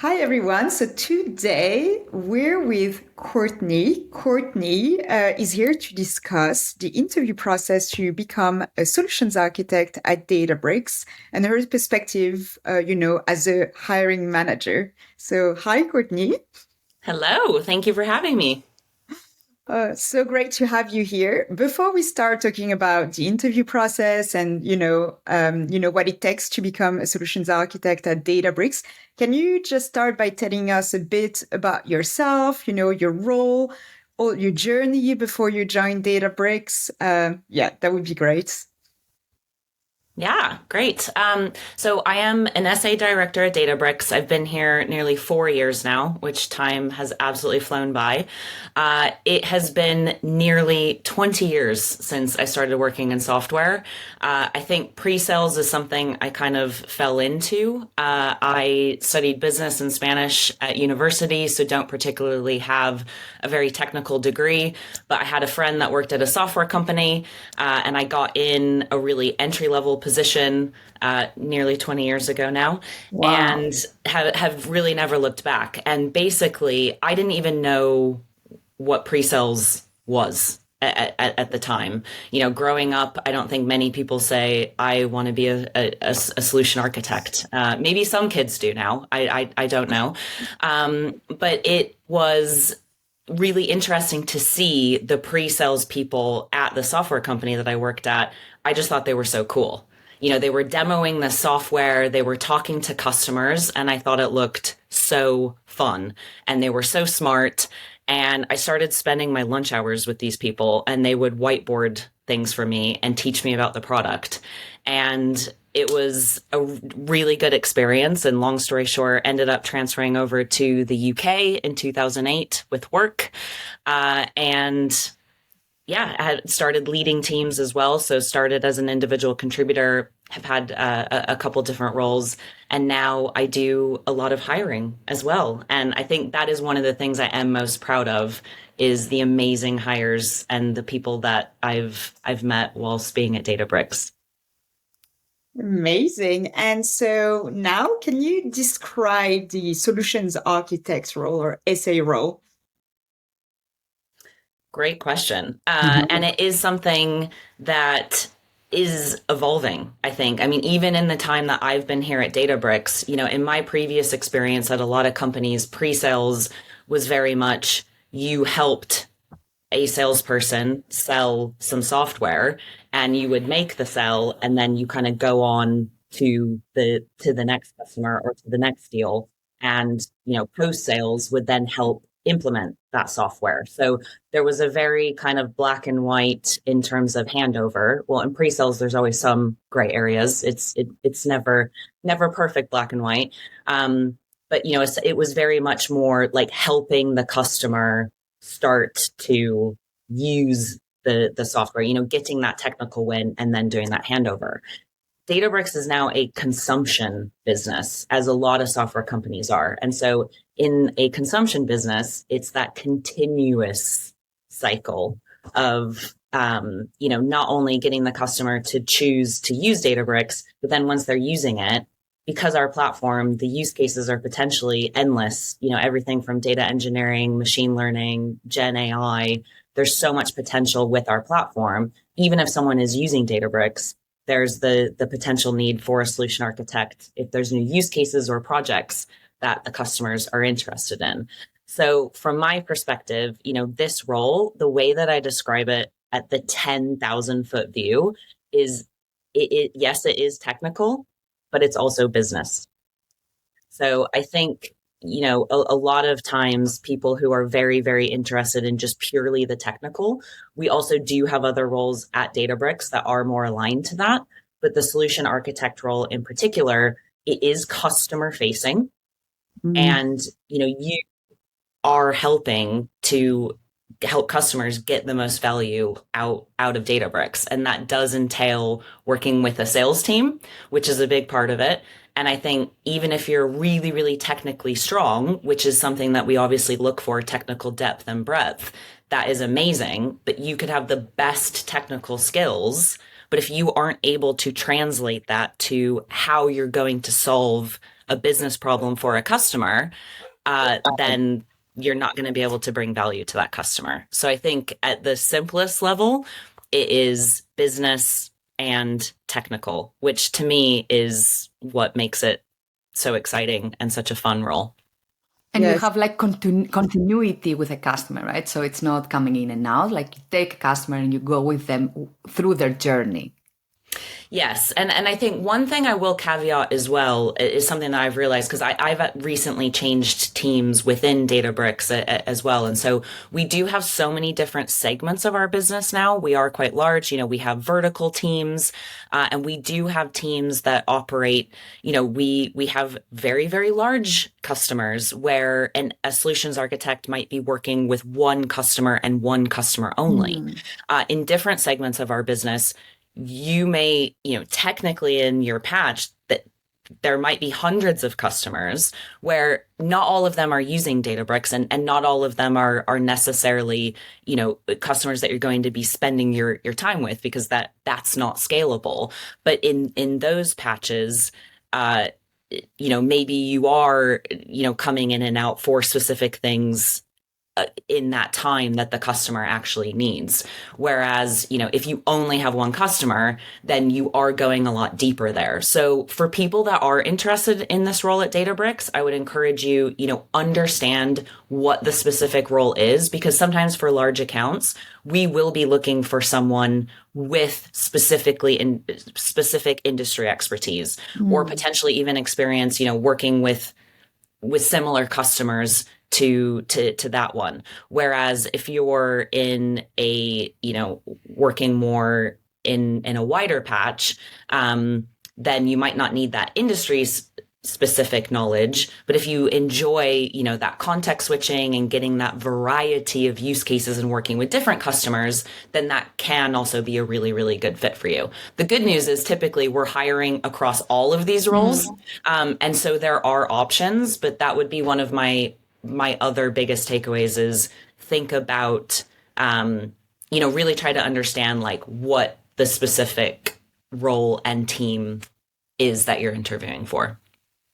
Hi everyone. So today we're with Courtney. Courtney is here to discuss the interview process to become a solutions architect at Databricks and her perspective, as a hiring manager. So hi, Courtney. Hello, thank you for having me. So great to have you here. Before we start talking about the interview process and what it takes to become a solutions architect at Databricks, can you just start by telling us a bit about yourself? Your role, or your journey before you joined Databricks. Yeah, that would be great. Yeah, great. So I am an SA director at Databricks. I've been here nearly 4 years now, which time has absolutely flown by. It has been nearly 20 years since I started working in software. I think pre-sales is something I kind of fell into. I studied business and Spanish at university, so don't particularly have a very technical degree, but I had a friend that worked at a software company, and I got in a really entry-level position nearly 20 years ago now, Wow. and have really never looked back. And basically, I didn't even know what pre-sales was at the time. Growing up, I don't think many people say, I want to be a solution architect. Maybe some kids do now. I don't know. But it was really interesting to see the pre-sales people at the software company that I worked at. I just thought they were so cool. They were demoing the software, they were talking to customers, and I thought it looked so fun. And they were so smart. And I started spending my lunch hours with these people, and they would whiteboard things for me and teach me about the product. And it was a really good experience. And long story short, ended up transferring over to the UK in 2008 with work. And yeah, I had started leading teams as well. So started as an individual contributor, have had a couple different roles, and now I do a lot of hiring as well. And I think that is one of the things I am most proud of is the amazing hires and the people that I've met whilst being at Databricks. Amazing. And so now, can you describe the solutions architect role or SA role? Great question. And it is something that is evolving, I think. I mean, even in the time that I've been here at Databricks, in my previous experience at a lot of companies, pre-sales was very much you helped a salesperson sell some software and you would make the sell and then you kind of go on to the next customer or to the next deal, and post sales would then help implement that software. So there was a very kind of black and white in terms of handover. Well, in pre-sales there's always some gray areas. It's never perfect black and white. But it was very much more like helping the customer start to use the software, getting that technical win and then doing that handover. Databricks is now a consumption business, as a lot of software companies are. And so in a consumption business, it's that continuous cycle of not only getting the customer to choose to use Databricks, but then once they're using it, because our platform, the use cases are potentially endless, everything from data engineering, machine learning, Gen AI, there's so much potential with our platform. Even if someone is using Databricks, there's the potential need for a solution architect if there's new use cases or projects that the customers are interested in. So from my perspective, this role, the way that I describe it at the 10,000-foot view is yes, it is technical, but it's also business. So I think, a lot of times people who are very, very interested in just purely the technical, we also do have other roles at Databricks that are more aligned to that. But the solution architect role in particular, it is customer facing. Mm. And, you are helping to help customers get the most value out of Databricks. And that does entail working with a sales team, which is a big part of it. And I think even if you're really, really technically strong, which is something that we obviously look for, technical depth and breadth, that is amazing. But you could have the best technical skills. But if you aren't able to translate that to how you're going to solve a business problem for a customer, then you're not going to be able to bring value to that customer. So I think at the simplest level, it is business and technical, which to me is what makes it so exciting and such a fun role. And you Yes. have like continuity with a customer, right? So it's not coming in and out. Like you take a customer and you go with them through their journey. Yes. And I think one thing I will caveat as well is something that I've realized because I've recently changed teams within Databricks as well. And so we do have so many different segments of our business now. We are quite large. We have vertical teams, and we do have teams that operate, we have very, very large customers where a solutions architect might be working with one customer and one customer only. In different segments of our business, you may, technically in your patch that there might be hundreds of customers where not all of them are using Databricks and not all of them are necessarily, customers that you're going to be spending your time with because that's not scalable. But in those patches, maybe you are, coming in and out for specific things in that time that the customer actually needs. Whereas, if you only have one customer, then you are going a lot deeper there. So for people that are interested in this role at Databricks, I would encourage you, understand what the specific role is, because sometimes for large accounts, we will be looking for someone with specific industry expertise or potentially even experience, working with similar customers to that one. Whereas if you're in a, working more in a wider patch, then you might not need that industry specific knowledge. But if you enjoy, that context switching and getting that variety of use cases and working with different customers, then that can also be a really, really good fit for you. The good news is typically we're hiring across all of these roles. And so there are options, but that would be one of my other biggest takeaways is think about, really try to understand like what the specific role and team is that you're interviewing for.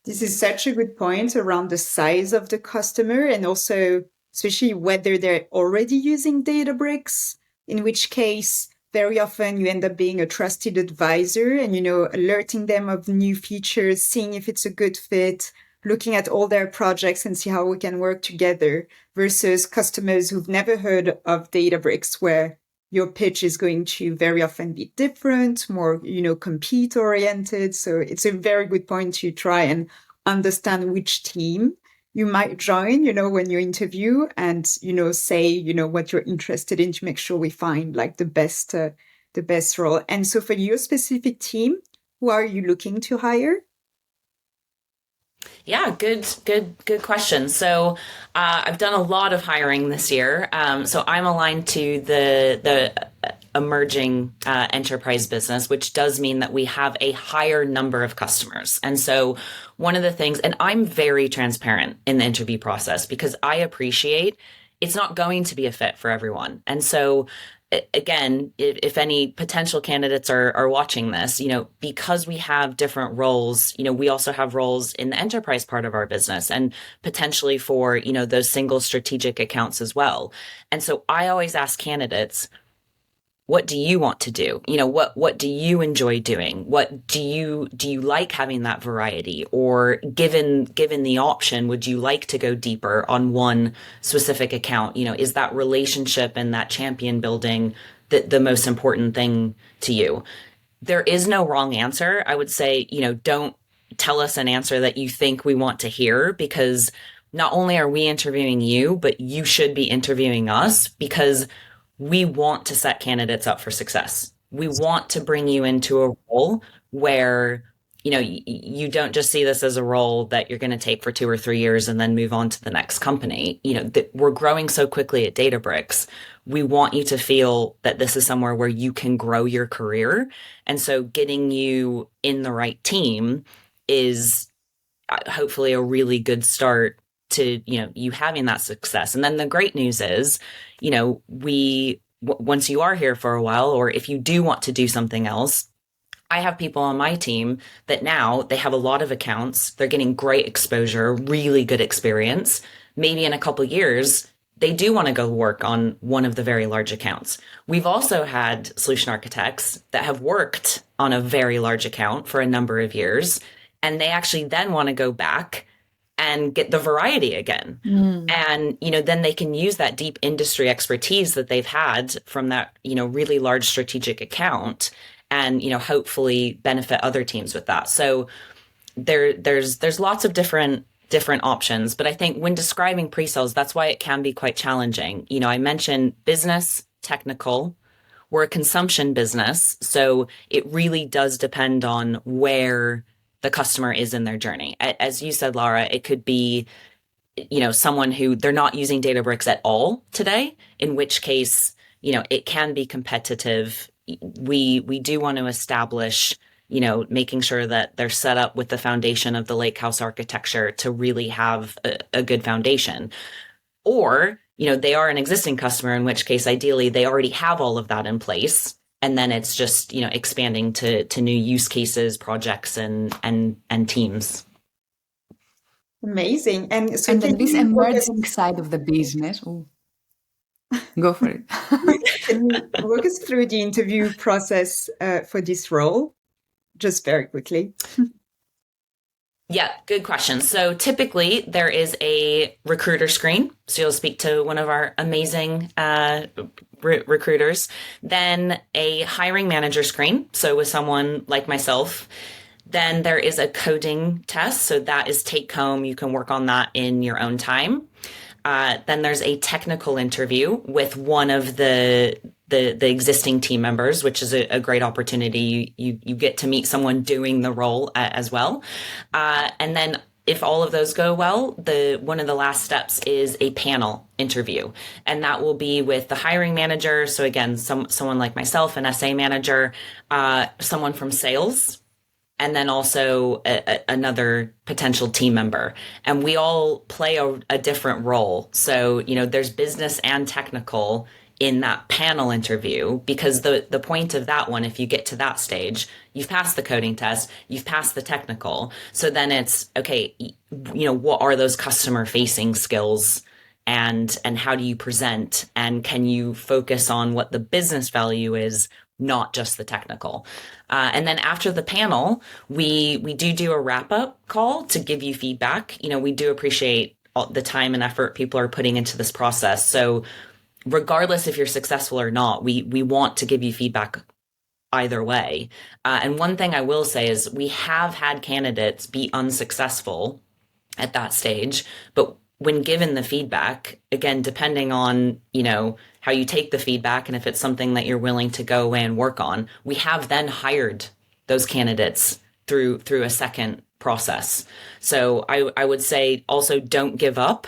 This is such a good point around the size of the customer and also especially whether they're already using Databricks, in which case very often you end up being a trusted advisor and, alerting them of new features, seeing if it's a good fit, looking at all their projects and see how we can work together versus customers who've never heard of Databricks, where your pitch is going to very often be different, more, compete oriented. So it's a very good point to try and understand which team you might join, when you interview and, say, what you're interested in to make sure we find like the best role. And so for your specific team, who are you looking to hire? Yeah, good question. So I've done a lot of hiring this year. So I'm aligned to the emerging enterprise business, which does mean that we have a higher number of customers. And so one of the things, and I'm very transparent in the interview process because I appreciate it's not going to be a fit for everyone. And so again, if any potential candidates are watching this, because we have different roles, we also have roles in the enterprise part of our business and potentially for, those single strategic accounts as well. And so I always ask candidates, what do you want to do? What do you enjoy doing? What do you like having that variety? Or given the option, would you like to go deeper on one specific account? Is that relationship and that champion building the most important thing to you? There is no wrong answer. I would say, don't tell us an answer that you think we want to hear, because not only are we interviewing you, but you should be interviewing us, because we want to set candidates up for success. We want to bring you into a role where, you don't just see this as a role that you're going to take for 2 or 3 years and then move on to the next company. We're growing so quickly at Databricks. We want you to feel that this is somewhere where you can grow your career. And so getting you in the right team is hopefully a really good start to, you having that success. And then the great news is, once you are here for a while, or if you do want to do something else, I have people on my team that now they have a lot of accounts. They're getting great exposure, really good experience. Maybe in a couple of years, they do want to go work on one of the very large accounts. We've also had solution architects that have worked on a very large account for a number of years, and they actually then want to go back and get the variety again. And, then they can use that deep industry expertise that they've had from that, really large strategic account and, hopefully benefit other teams with that. So there's lots of different options, but I think when describing pre-sales, that's why it can be quite challenging. I mentioned business, technical. We're a consumption business, so it really does depend on where the customer is in their journey. As you said, Lara, it could be, someone who they're not using Databricks at all today, in which case, it can be competitive. We do want to establish, making sure that they're set up with the foundation of the lakehouse architecture to really have a good foundation. Or, they are an existing customer, in which case, ideally, they already have all of that in place. And then it's just, expanding to new use cases, projects, and teams. Amazing. And so And then this emerging us, side of the business. Ooh. Go for it. can you walk us through the interview process for this role? Just very quickly. Yeah, good question. So typically there is a recruiter screen. So you'll speak to one of our amazing recruiters. Then a hiring manager screen. So with someone like myself. Then there is a coding test. So that is take home. You can work on that in your own time. Then there's a technical interview with one of the existing team members, which is a great opportunity. You get to meet someone doing the role as well. And then if all of those go well, one of the last steps is a panel interview, and that will be with the hiring manager. So again, someone like myself, an SA manager, someone from sales, and then also another potential team member. And we all play a different role. So, there's business and technical in that panel interview, because the point of that one, if you get to that stage, you've passed the coding test, you've passed the technical. So then it's, okay, what are those customer facing skills, and how do you present, and can you focus on what the business value is, not just the technical. And then after the panel, we do a wrap up call to give you feedback. We do appreciate all the time and effort people are putting into this process. So regardless if you're successful or not, we want to give you feedback either way. And one thing I will say is we have had candidates be unsuccessful at that stage, but when given the feedback, again, depending on, how you take the feedback and if it's something that you're willing to go away and work on, we have then hired those candidates through a second process. So I would say also don't give up,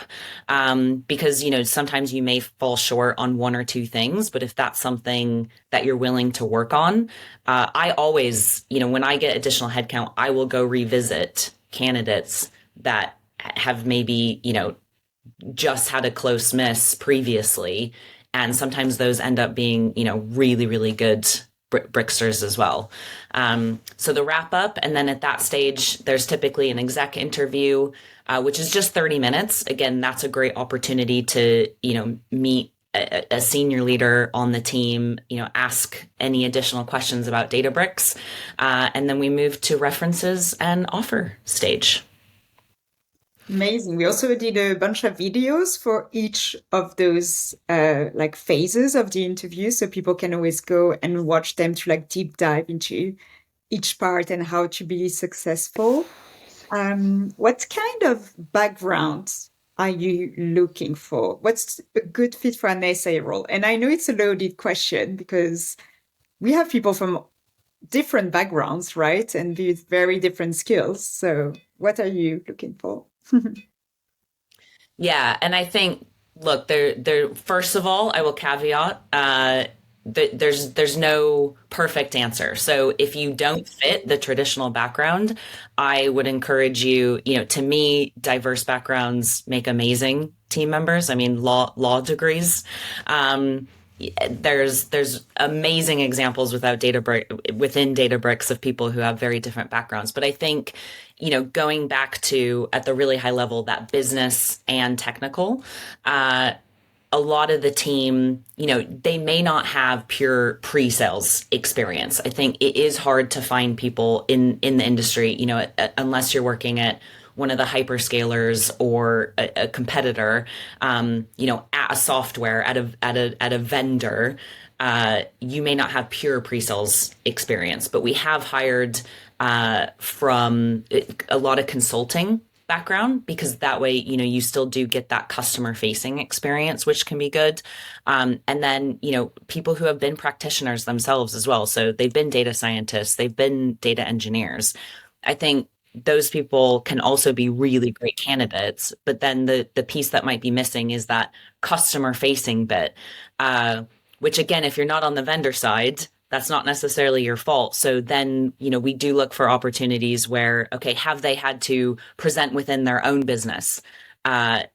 because, sometimes you may fall short on one or two things, but if that's something that you're willing to work on, I always, when I get additional headcount, I will go revisit candidates that have maybe, just had a close miss previously. And sometimes those end up being, really, really good Bricksters as well. So the wrap up, and then at that stage, there's typically an exec interview, which is just 30 minutes. Again, that's a great opportunity to, meet a senior leader on the team, ask any additional questions about Databricks. And then we move to references and offer stage. Amazing. We also did a bunch of videos for each of those phases of the interview, so people can always go and watch them to deep dive into each part and how to be successful. What kind of background are you looking for? What's a good fit for an SA role? And I know it's a loaded question because we have people from different backgrounds, right? And with very different skills. So what are you looking for? Yeah, and I think, look, there. First of all, I will caveat that there's no perfect answer. So if you don't fit the traditional background, I would encourage you. To me, diverse backgrounds make amazing team members. I mean, law degrees. there's amazing examples within Databricks of people who have very different backgrounds. But I think, going back to at the really high level, that business and technical, a lot of the team, they may not have pure pre-sales experience. I think it is hard to find people in the industry, unless you're working at one of the hyperscalers or a competitor, at a software, at a vendor, you may not have pure pre-sales experience. But we have hired from a lot of consulting background, because that way, you still do get that customer facing experience, which can be good. And then, people who have been practitioners themselves as well. So they've been data scientists, they've been data engineers. I think those people can also be really great candidates. But then the piece that might be missing is that customer facing bit, which again, if you're not on the vendor side, that's not necessarily your fault. So then, we do look for opportunities where, okay, have they had to present within their own business? And,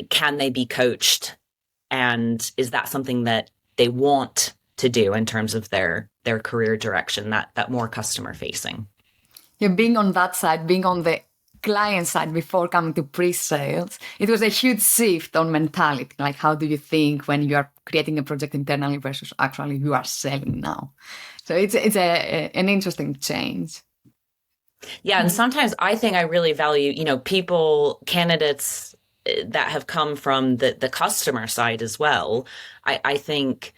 can they be coached? And is that something that they want to do in terms of their career direction, that more customer facing? Yeah, being on that side, being on the client side before coming to pre-sales, it was a huge shift on mentality. Like, how do you think when you are creating a project internally versus actually you are selling now? So it's an interesting change. Yeah, and sometimes I think I really value, candidates that have come from the customer side as well. I think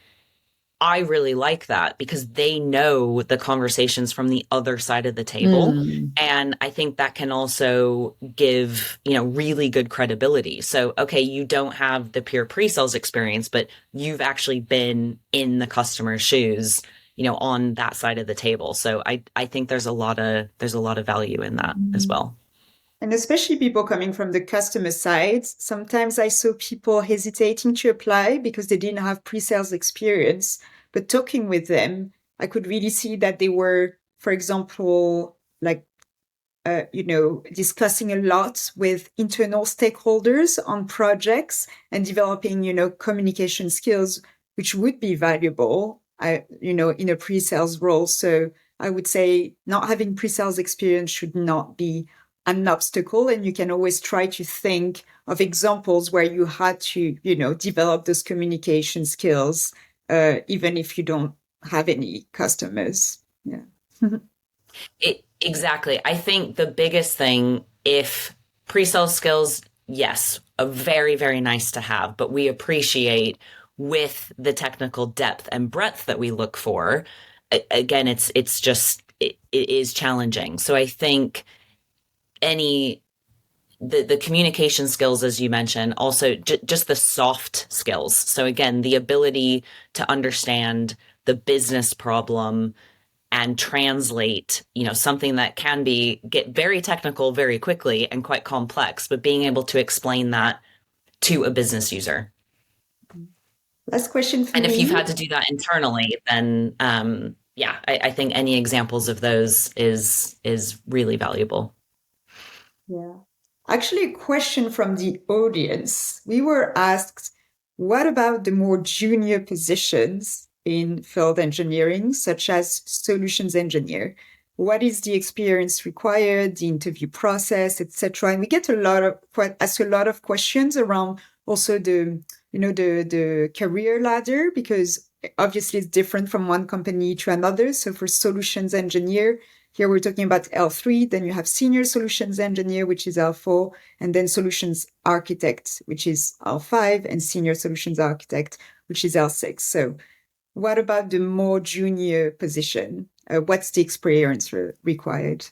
I really like that because they know the conversations from the other side of the table. And I think that can also give, really good credibility. So, okay, you don't have the pure pre-sales experience, but you've actually been in the customer's shoes, on that side of the table. So I think there's a lot of value in that as well. And especially people coming from the customer side, sometimes I saw people hesitating to apply because they didn't have pre-sales experience. But talking with them, I could really see that they were, for example, discussing a lot with internal stakeholders on projects and developing, communication skills, which would be valuable, in a pre-sales role. So I would say not having pre-sales experience should not be an obstacle. And you can always try to think of examples where you had to, develop those communication skills, even if you don't have any customers. Yeah. Exactly. I think the biggest thing, if pre-sales skills, yes, a very, very nice to have, but we appreciate with the technical depth and breadth that we look for, again, it is challenging. So I think the communication skills, as you mentioned, also just the soft skills. So again, the ability to understand the business problem and translate, something that can get very technical very quickly and quite complex, but being able to explain that to a business user. Last question for me. And if you've had to do that internally, then I think any examples of those is really valuable. Yeah. Actually, a question from the audience. We were asked, what about the more junior positions in field engineering, such as solutions engineer? What is the experience required, the interview process, etc.? And we get asked a lot of questions around also the career ladder, because obviously it's different from one company to another. So for solutions engineer, here we're talking about L3, then you have senior solutions engineer, which is L4, and then solutions architect, which is L5, and senior solutions architect, which is L6. So what about the more junior position? What's the experience required?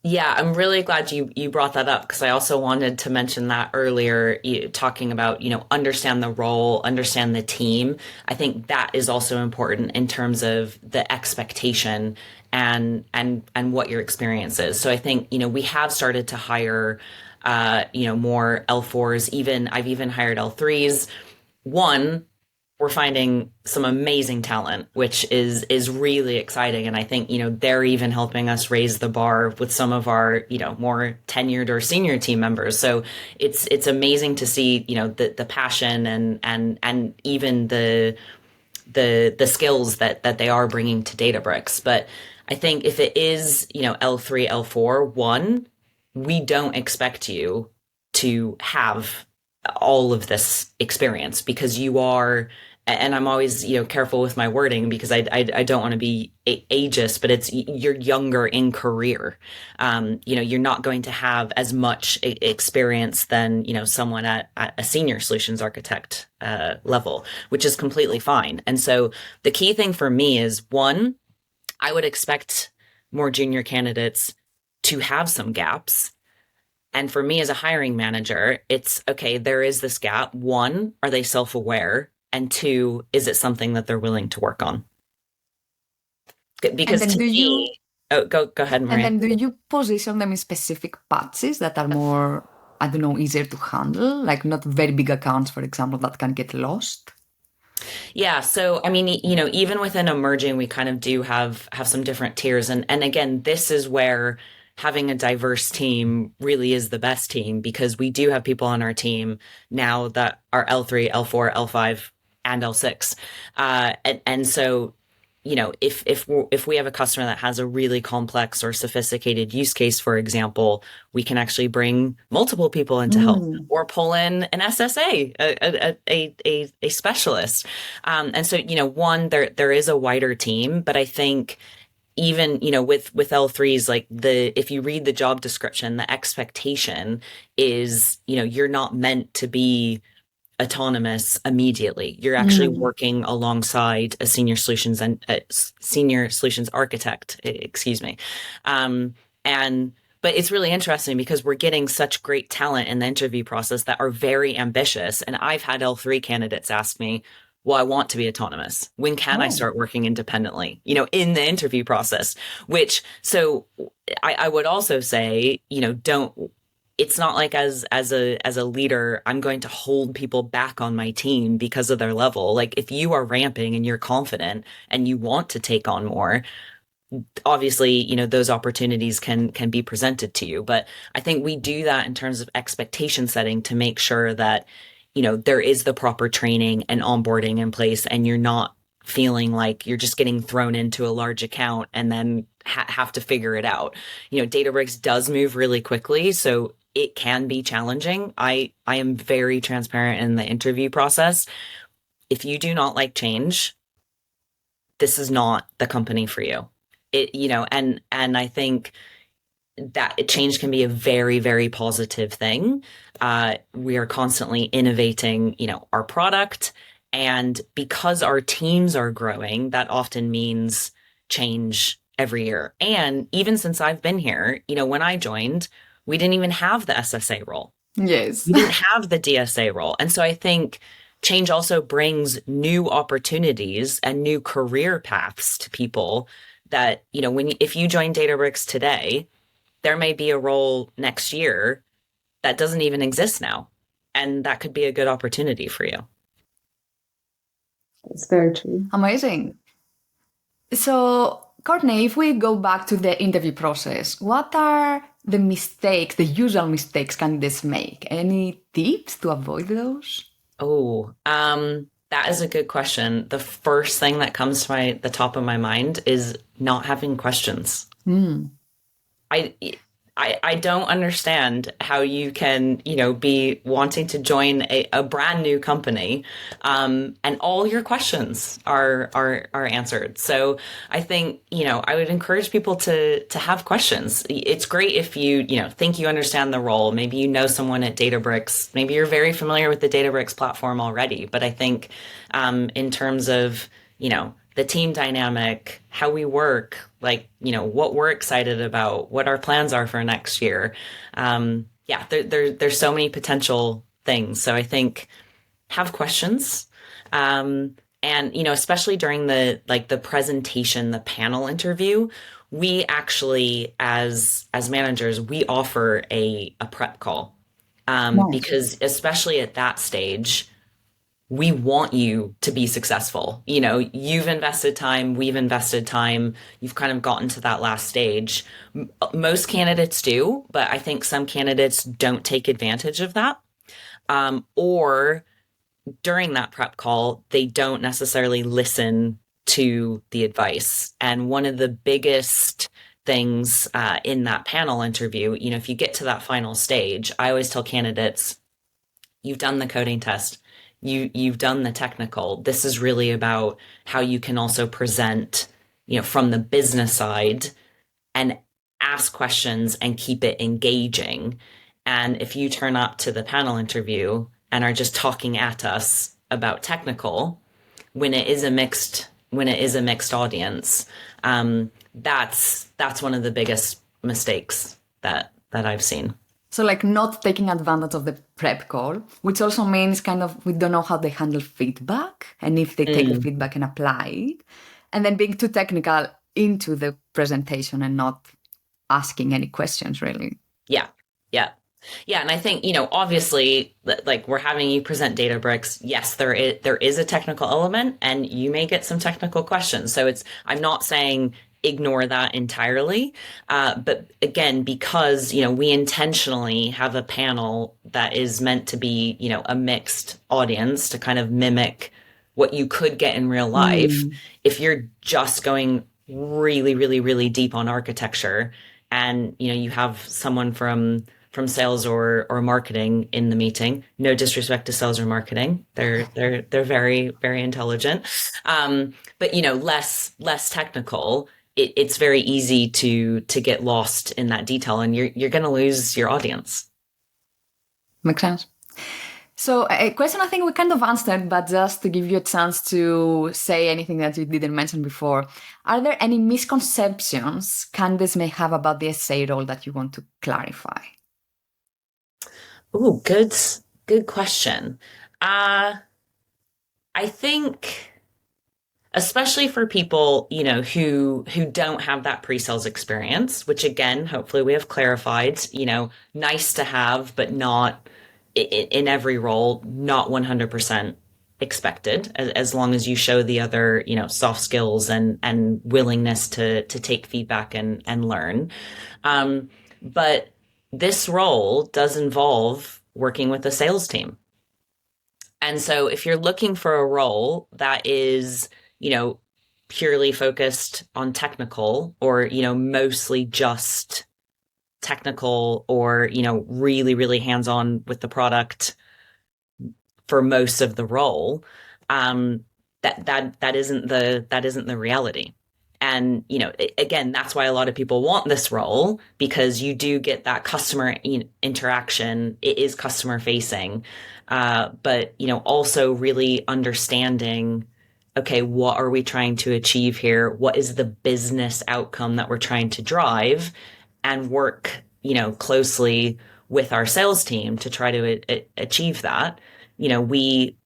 Yeah, I'm really glad you brought that up, because I also wanted to mention that earlier, talking about, understand the role, understand the team. I think that is also important in terms of the expectation and what your experience is. So I think, we have started to hire, more L4s, I've even hired L3s. One, we're finding some amazing talent, which is really exciting. And I think, they're even helping us raise the bar with some of our, more tenured or senior team members. So it's amazing to see, the passion and even the skills that they are bringing to Databricks. But I think if it is, L3, L4, one, we don't expect you to have all of this experience because you are, and I'm always, careful with my wording because I don't want to be ageist, but you're younger in career. You're not going to have as much experience than, someone at a senior solutions architect level, which is completely fine. And so the key thing for me is, one, I would expect more junior candidates to have some gaps. And for me as a hiring manager, it's okay, there is this gap. One, are they self-aware? And two, is it something that they're willing to work on? Because to me, go ahead, Maria. And then do you position them in specific patches that are more, I don't know, easier to handle? Like not very big accounts, for example, that can get lost? Yeah. So, I mean, even within emerging, we kind of do have some different tiers. And again, this is where having a diverse team really is the best team because we do have people on our team now that are L3, L4, L5, and L6. And so, if we have a customer that has a really complex or sophisticated use case, for example, we can actually bring multiple people in to help or pull in an SSA, a specialist. And so, one, there is a wider team, but I think even, with L3s, like if you read the job description, the expectation is, you're not meant to be autonomous immediately. You're actually working alongside a senior solutions architect, excuse me. But it's really interesting because we're getting such great talent in the interview process that are very ambitious. And I've had L3 candidates ask me, well, I want to be autonomous. When can I start working independently, in the interview process, so I would also say, it's not like as a leader, I'm going to hold people back on my team because of their level. Like if you are ramping and you're confident and you want to take on more, obviously, those opportunities can be presented to you. But I think we do that in terms of expectation setting to make sure that, there is the proper training and onboarding in place and you're not feeling like you're just getting thrown into a large account and then have to figure it out. Databricks does move really quickly, so it can be challenging. I am very transparent in the interview process. If you do not like change, this is not the company for you. And I think that change can be a very, very positive thing. We are constantly innovating, our product. And because our teams are growing, that often means change every year. And even since I've been here, when I joined, we didn't even have the SSA role. Yes. We didn't have the DSA role. And so I think change also brings new opportunities and new career paths to people that, if you join Databricks today, there may be a role next year that doesn't even exist now. And that could be a good opportunity for you. It's very true. Amazing. So, Courtney, if we go back to the interview process, what are the usual mistakes candidates make? Any tips to avoid those? Oh, that is a good question. The first thing that comes to the top of my mind is not having questions. I don't understand how you can, be wanting to join a brand new company, and all your questions are answered. So I think, I would encourage people to have questions. It's great if you, think you understand the role. Maybe you know someone at Databricks. Maybe you're very familiar with the Databricks platform already. But I think, in terms of, the team dynamic, how we work, what we're excited about, what our plans are for next year. There's so many potential things. So I think have questions. And, especially during the presentation, the panel interview, we actually, as managers, we offer a prep call. Because especially at that stage, we want you to be successful. You know, you've invested time, we've invested time, you've kind of gotten to that last stage. Most candidates do, but I think some candidates don't take advantage of that. Or during that prep call, they don't necessarily listen to the advice. And one of the biggest things in that panel interview, you know, if you get to that final stage, I always tell candidates, you've done the coding test, you've done the technical. This is really about how you can also present, you know, from the business side and ask questions and keep it engaging. And if you turn up to the panel interview and are just talking at us about technical, when it is a mixed audience, that's one of the biggest mistakes that I've seen. So like not taking advantage of the prep call, which also means kind of we don't know how they handle feedback and if they take the feedback and apply it, and then being too technical into the presentation and not asking any questions really. Yeah. And I think, you know, obviously, like we're having you present Databricks. Yes, there is a technical element and you may get some technical questions. So I'm not saying ignore that entirely. But again, because, you know, we intentionally have a panel that is meant to be, you know, a mixed audience to kind of mimic what you could get in real life. If you're just going really, really, really deep on architecture and, you know, you have someone from sales or marketing in the meeting, no disrespect to sales or marketing. They're very, very intelligent. But, you know, less technical. It's very easy to get lost in that detail, and you're going to lose your audience. Makes sense. So a question I think we kind of answered, but just to give you a chance to say anything that you didn't mention before, are there any misconceptions candidates may have about the SA role that you want to clarify? Oh, good question. I think, especially for people, you know, who don't have that pre-sales experience, which again, hopefully we have clarified, you know, nice to have, but not in every role, not 100% expected, as long as you show the other, you know, soft skills and willingness to take feedback and learn. But this role does involve working with a sales team. And so if you're looking for a role that is, you know, purely focused on technical or, you know, mostly just technical or, you know, really, really hands-on with the product for most of the role, that isn't the reality. And, you know, again, that's why a lot of people want this role, because you do get that customer interaction. It is customer facing, but, you know, also really understanding, okay, what are we trying to achieve here? What is the business outcome that we're trying to drive? And work, you know, closely with our sales team to try to achieve that. You know, we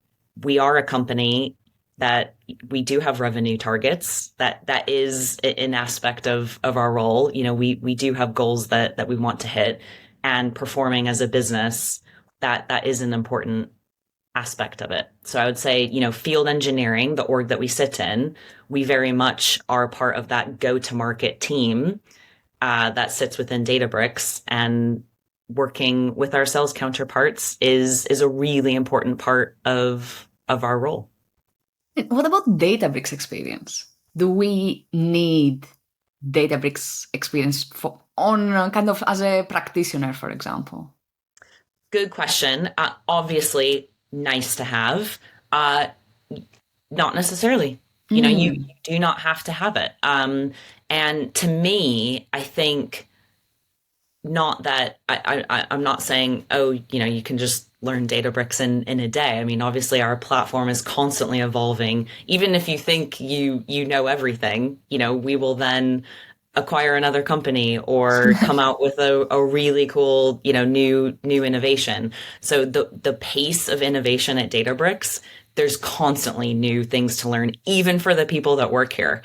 are a company that we do have revenue targets. That is an aspect of our role. You know, we do have goals that we want to hit, and performing as a business, that is an important aspect of it. So I would say, you know, field engineering, the org that we sit in, we very much are part of that go-to-market team that sits within Databricks, and working with our sales counterparts is a really important part of our role. What about Databricks experience? Do we need Databricks experience on kind of as a practitioner, for example? Good question. Obviously, nice to have. Not necessarily. You know, you do not have to have it. And to me, I think not that I'm not saying, oh, you know, you can just learn Databricks in a day. I mean, obviously our platform is constantly evolving. Even if you think you know everything, you know, we will then acquire another company or come out with a really cool, you know, new innovation. So the pace of innovation at Databricks, there's constantly new things to learn, even for the people that work here.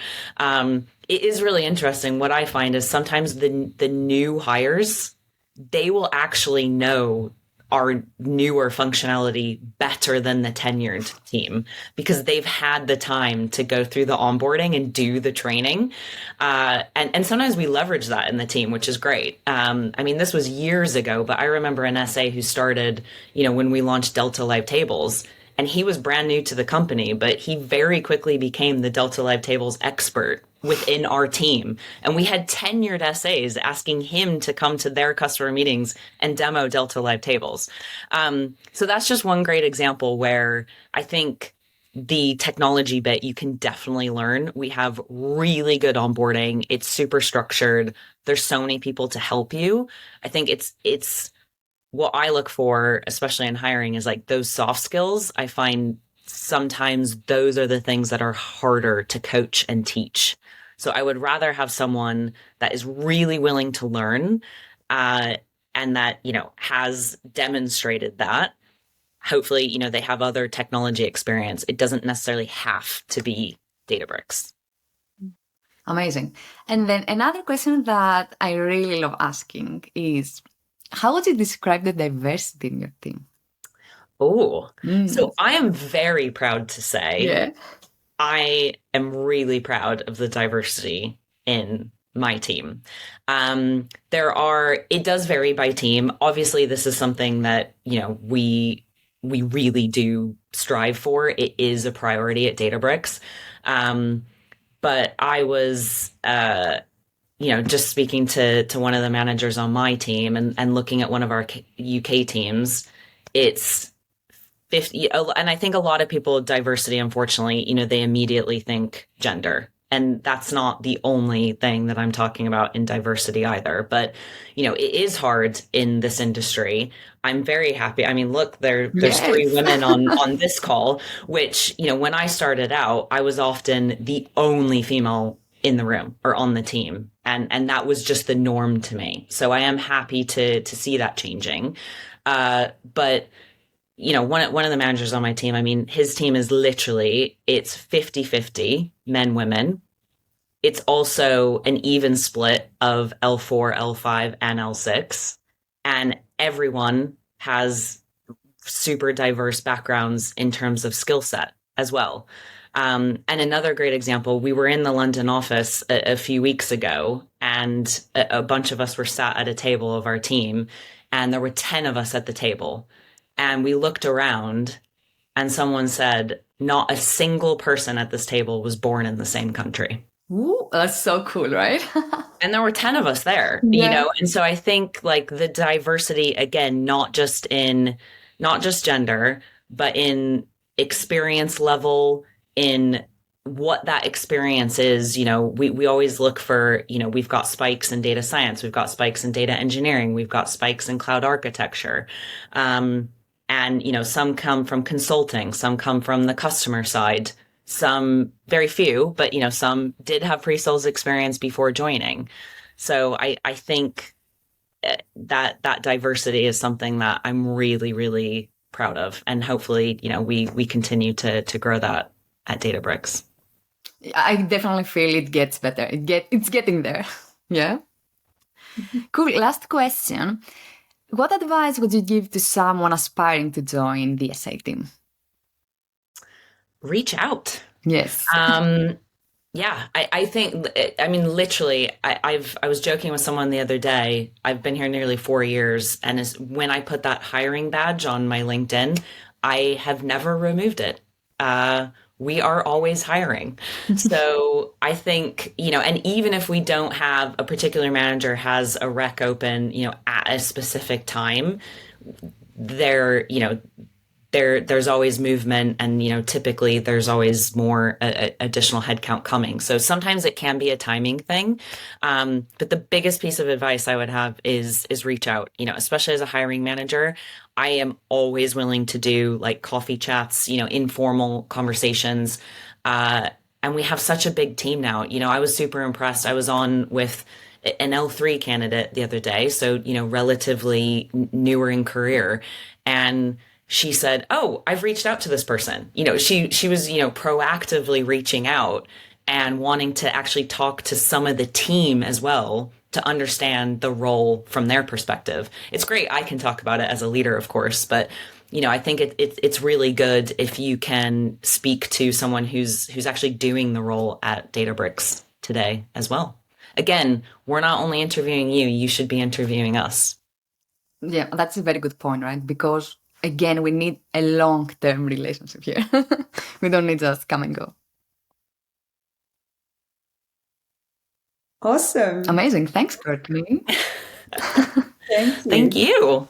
It is really interesting. What I find is sometimes the new hires, they will actually know our newer functionality better than the tenured team because they've had the time to go through the onboarding and do the training. And sometimes we leverage that in the team, which is great. I mean, this was years ago, but I remember an SA who started, when we launched Delta Live Tables, and he was brand new to the company, but he very quickly became the Delta Live Tables expert within our team. And we had tenured SAs asking him to come to their customer meetings and demo Delta Live Tables. So that's just one great example where I think the technology bit you can definitely learn. We have really good onboarding. It's super structured. There's so many people to help you. I think it's what I look for, especially in hiring, is like those soft skills. I find sometimes those are the things that are harder to coach and teach. So I would rather have someone that is really willing to learn and that, has demonstrated that. Hopefully, they have other technology experience. It doesn't necessarily have to be Databricks. Amazing. And then another question that I really love asking is, how would you describe the diversity in your team? Oh, so I am very proud to say I am really proud of the diversity in my team. It does vary by team. Obviously, this is something that, we really do strive for. It is a priority at Databricks. But I was, just speaking to one of the managers on my team and looking at one of our UK teams, it's 50. And I think a lot of people, diversity, unfortunately, they immediately think gender. And that's not the only thing that I'm talking about in diversity either. But, it is hard in this industry. I'm very happy. I mean, look, there's 3 women on this call, which, when I started out, I was often the only female in the room or on the team. And that was just the norm to me. So I am happy to see that changing. But one of the managers on my team, I mean, his team is literally, it's 50-50 men, women. It's also an even split of L4, L5, and L6. And everyone has super diverse backgrounds in terms of skill set as well. And another great example, we were in the London office a few weeks ago, and a bunch of us were sat at a table of our team, and there were 10 of us at the table. And we looked around, and someone said, not a single person at this table was born in the same country. Ooh, that's so cool, right? And there were 10 of us there, and so I think like the diversity, again, not just gender, but in experience level, in what that experience is. We always look for, we've got spikes in data science, we've got spikes in data engineering, we've got spikes in cloud architecture. And, some come from consulting, some come from the customer side, some very few, but, some did have pre-sales experience before joining. So I think that diversity is something that I'm really, really proud of. And hopefully, we continue to grow that at Databricks. I definitely feel it gets better. It's getting there. Yeah. Cool. Last question. What advice would you give to someone aspiring to join the SA team? Reach out. Yes. Yeah, I think, literally, I was joking with someone the other day. I've been here nearly 4 years. And when I put that hiring badge on my LinkedIn, I have never removed it. We are always hiring. So I think, and even if we don't have a particular manager has a rec open, at a specific time, there's always movement, and typically there's always more additional headcount coming. So sometimes it can be a timing thing, but the biggest piece of advice I would have is reach out. Especially as a hiring manager, I am always willing to do like coffee chats, informal conversations, and we have such a big team now. I was super impressed. I was on with an L3 candidate the other day, so relatively newer in career, and she said, "Oh, I've reached out to this person." She was, proactively reaching out and wanting to actually talk to some of the team as well to understand the role from their perspective. It's great. I can talk about it as a leader, of course, but I think it's really good if you can speak to someone who's actually doing the role at Databricks today as well. Again, we're not only interviewing you, you should be interviewing us. Yeah, that's a very good point, right? Because again, we need a long-term relationship here. We don't need just come and go. Awesome. Amazing. Thanks, Courtney. Thank you. Thank you.